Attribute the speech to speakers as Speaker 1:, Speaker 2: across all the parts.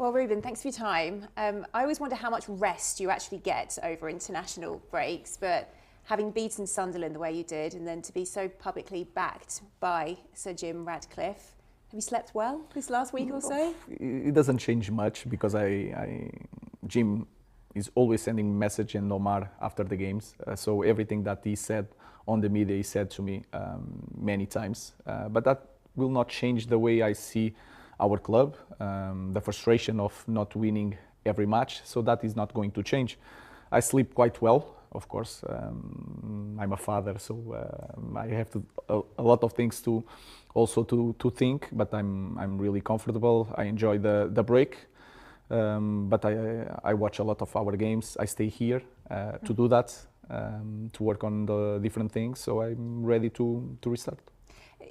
Speaker 1: Well, Ruben, thanks for your time. I always wonder how much rest you actually get over international breaks, but having beaten Sunderland the way you did and then to be so publicly backed by Sir Jim Ratcliffe, have you slept well this last week or so?
Speaker 2: It doesn't change much because Jim is always sending message and Omar after the games. So everything that he said on the media, he said to me many times. But that will not change the way I see our club, the frustration of not winning every match. So that is not going to change. I sleep quite well, of course. I'm a father, so I have a lot of things to think. But I'm really comfortable. I enjoy the break. But I watch a lot of our games. I stay here to do that, to work on the different things. So I'm ready to restart.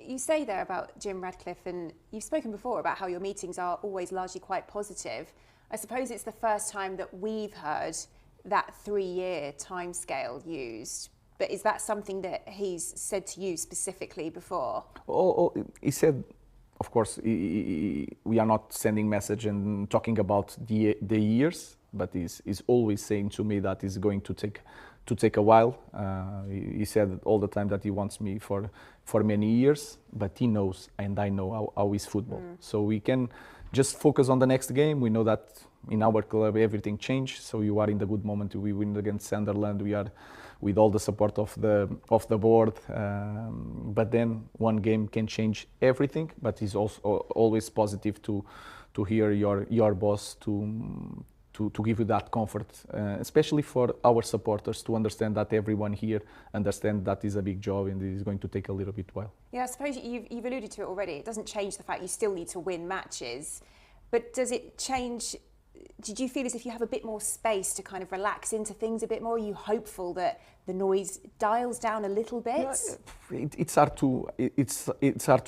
Speaker 1: You say there about Jim Ratcliffe, and you've spoken before about how your meetings are always largely quite positive. I suppose it's the first time that we've heard that 3-year timescale used. But is that something that he's said to you specifically before?
Speaker 2: He said, of course, we are not sending message and talking about the years, but he's always saying to me that it's going to take a while. He said all the time that he wants me for many years, but he knows and I know how is football. So we can just focus on the next game. We know that in our club everything changed. So you are in the good moment. We win against Sunderland. We are with all the support of the board. But then one game can change everything. But it's also always positive to hear your boss to give you that comfort, especially for our supporters to understand that everyone here understands that is a big job and it is going to take a little bit while.
Speaker 1: Yeah, I suppose you've alluded to it already. It doesn't change the fact you still need to win matches, but does it change? Did you feel as if you have a bit more space to kind of relax into things a bit more? Are you hopeful that the noise dials down a little bit?
Speaker 2: Yeah, it's hard to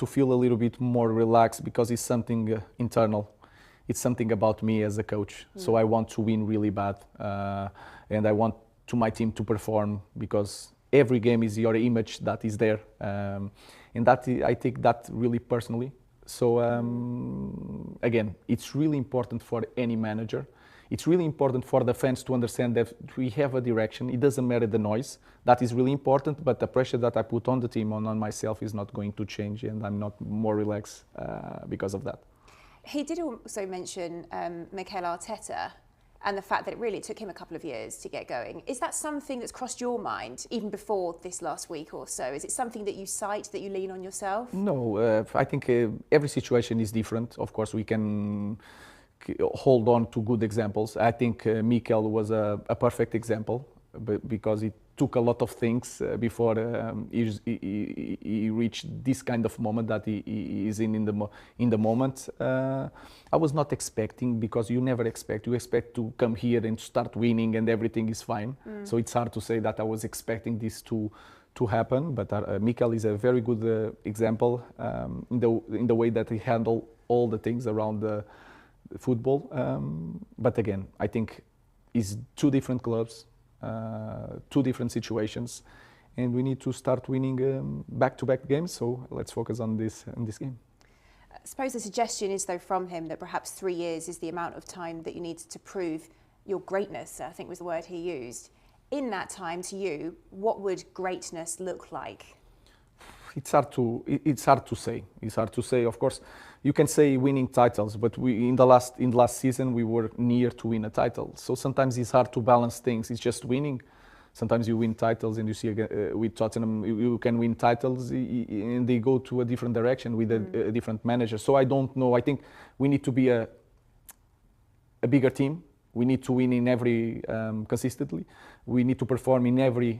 Speaker 2: feel a little bit more relaxed because it's something internal. It's something about me as a coach. So I want to win really bad, and I want my team to perform because every game is your image that is there, and that I take that really personally. So again, it's really important for any manager. It's really important for the fans to understand that we have a direction. It doesn't matter the noise. That is really important, but the pressure that I put on the team, on myself, is not going to change, and I'm not more relaxed because of that.
Speaker 1: He did also mention Mikel Arteta and the fact that it took him a couple of years to get going. Is that something that's crossed your mind even before this last week or so? Is it something that you cite, that you lean on yourself?
Speaker 2: No, I think every situation is different. Of course, we can hold on to good examples. I think Mikel was a perfect example because it took a lot of things before he reached this kind of moment that he is in the moment. I was not expecting, because you never expect. You expect to come here and start winning and everything is fine. So it's hard to say that I was expecting this to happen. But Mikel is a very good example in the way that he handled all the things around the football. But again, I think it's two different clubs. Two different situations, and we need to start winning back-to-back games. So let's focus on this game.
Speaker 1: I suppose the suggestion is, though, from him that perhaps 3 years is the amount of time that you need to prove your greatness, I think was the word he used. In that time, to you, what would greatness look like?
Speaker 2: It's hard to say. It's hard to say. Of course, you can say winning titles, but in the last season we were near to win a title. So sometimes it's hard to balance things. It's just winning. Sometimes you win titles, and you see with Tottenham you can win titles, and they go to a different direction with a different manager. So I don't know. I think we need to be a bigger team. We need to win in every consistently. We need to perform in every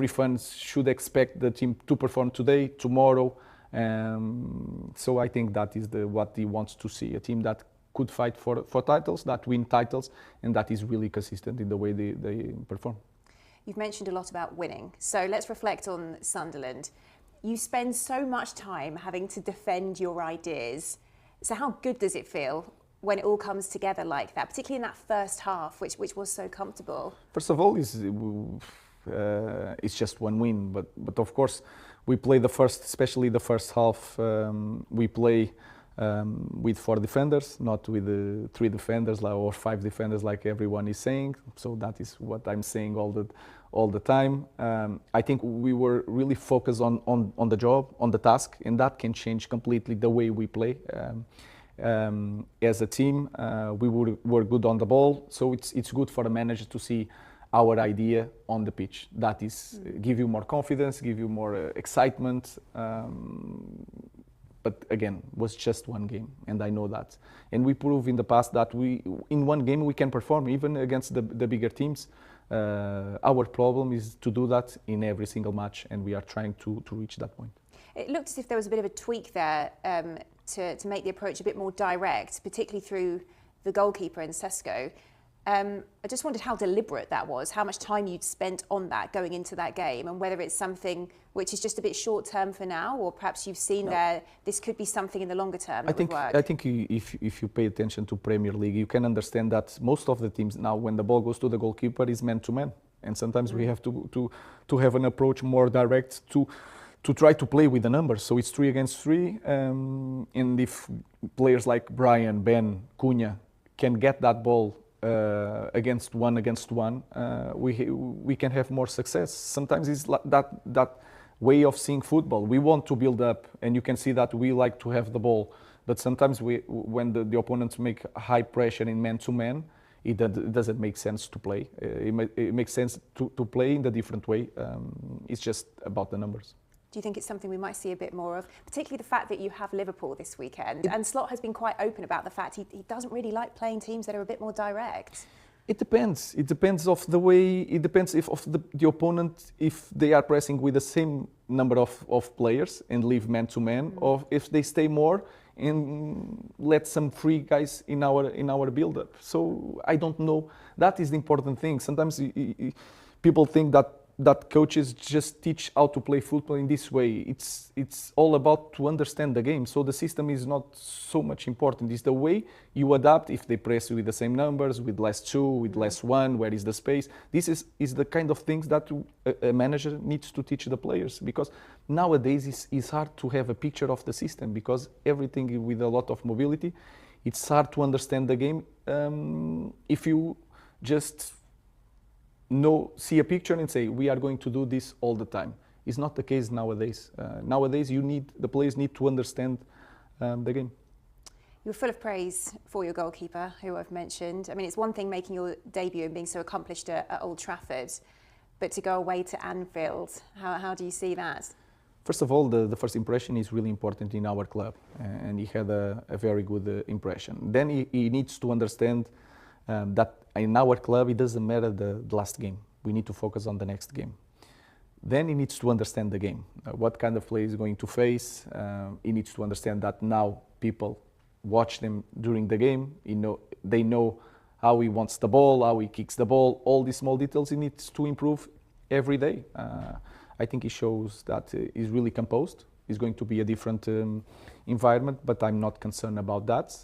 Speaker 2: fan should expect the team to perform today, tomorrow. So I think that is what he wants to see, a team that could fight for titles, that win titles, and that is really consistent in the way they perform.
Speaker 1: You've mentioned a lot about winning. So let's reflect on Sunderland. You spend so much time having to defend your ideas. So how good does it feel when it all comes together like that, particularly in that first half, which was so comfortable?
Speaker 2: First of all, it's just one win, but of course we play especially the first half. We play with 4 defenders, not with 3 defenders or 5 defenders like everyone is saying. So that is what I'm saying all the time. I think we were really focused on the job, on the task, and that can change completely the way we play. As a team, we were good on the ball, so it's good for a manager to see our idea on the pitch. That is, give you more confidence, give you more excitement. But again, was just one game, and I know that. And we proved in the past that in one game we can perform, even against the bigger teams. Our problem is to do that in every single match, and we are trying to reach that point.
Speaker 1: It looked as if there was a bit of a tweak there to make the approach a bit more direct, particularly through the goalkeeper in Sesko. I just wondered how deliberate that was, how much time you'd spent on that going into that game, and whether it's something which is just a bit short term for now, or perhaps you've seen there this could be something in the longer term that would work. I
Speaker 2: think if you pay attention to Premier League, you can understand that most of the teams now, when the ball goes to the goalkeeper, is man to man, and sometimes we have to have an approach more direct to try to play with the numbers. So it's 3 against 3, and if players like Bryan, Ben, Cunha can get that ball against one, we can have more success. Sometimes it's like that way of seeing football. We want to build up, and you can see that we like to have the ball. But sometimes when the opponents make high pressure in man-to-man, it doesn't make sense to play. It makes sense to play in a different way. It's just about the numbers.
Speaker 1: Do you think it's something we might see a bit more of, particularly the fact that you have Liverpool this weekend? And Slot has been quite open about the fact he doesn't really like playing teams that are a bit more direct.
Speaker 2: It depends. It depends of the way. It depends if of the opponent, if they are pressing with the same number of players and leave man to man, or if they stay more and let some free guys in our build-up. So I don't know. That is the important thing. Sometimes people think that coaches just teach how to play football in this way. It's all about to understand the game. So the system is not so much important. It's the way you adapt. If they press with the same numbers, with less 2, with less 1, where is the space? This is the kind of things that a manager needs to teach the players, because nowadays it's hard to have a picture of the system, because everything with a lot of mobility, it's hard to understand the game if you just see a picture and say, we are going to do this all the time. It's not the case nowadays. Nowadays, the players need to understand the game.
Speaker 1: You're full of praise for your goalkeeper, who I've mentioned. I mean, it's one thing making your debut and being so accomplished at Old Trafford, but to go away to Anfield, how do you see that?
Speaker 2: First of all, the first impression is really important in our club, and he had a very good impression. Then he needs to understand that in our club, it doesn't matter the last game. We need to focus on the next game. Then he needs to understand the game, what kind of play he's going to face. He needs to understand that now people watch them during the game. They know how he wants the ball, how he kicks the ball, all these small details he needs to improve every day. I think he shows that he's really composed. It's going to be a different environment, but I'm not concerned about that.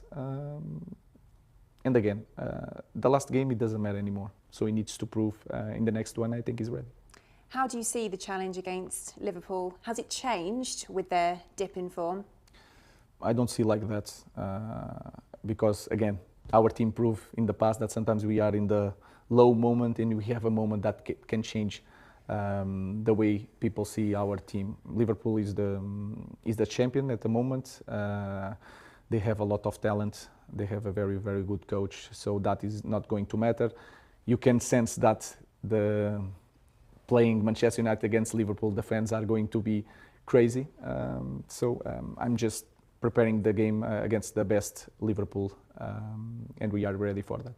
Speaker 2: And again, the last game, it doesn't matter anymore. So he needs to prove in the next one, I think he's ready.
Speaker 1: How do you see the challenge against Liverpool? Has it changed with their dip in form?
Speaker 2: I don't see like that. Because again, our team proved in the past that sometimes we are in the low moment and we have a moment that can change the way people see our team. Liverpool is the champion at the moment. They have a lot of talent. They have a very, very good coach, so that is not going to matter. You can sense that playing Manchester United against Liverpool, the fans are going to be crazy. So I'm just preparing the game against the best Liverpool, and we are ready for that.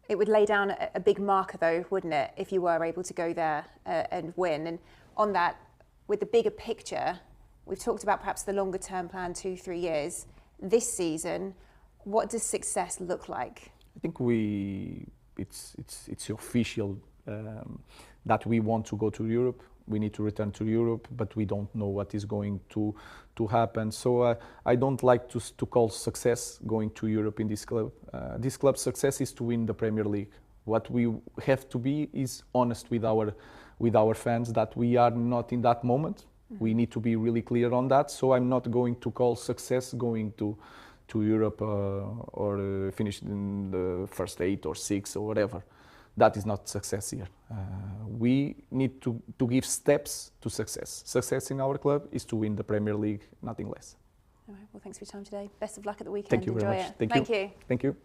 Speaker 1: It would lay down a big marker, though, wouldn't it, if you were able to go there and win? And on that, with the bigger picture, we've talked about perhaps the longer-term plan, 2-3 years. This season, what does success look like?
Speaker 2: I think it's official that we want to go to Europe. We need to return to Europe, but we don't know what is going to happen. So I don't like to call success going to Europe in this club. This club's success is to win the Premier League. What we have to be is honest with our fans that we are not in that moment. We need to be really clear on that. So I'm not going to call success going to Europe or finish in the first 8 or 6 or whatever. That is not success here. We need to give steps to success. Success in our club is to win the Premier League, nothing less.
Speaker 1: All right, well, thanks for your time today. Best of luck at the weekend.
Speaker 2: Thank you very much.
Speaker 1: Enjoy it. Thank you.
Speaker 2: Thank you.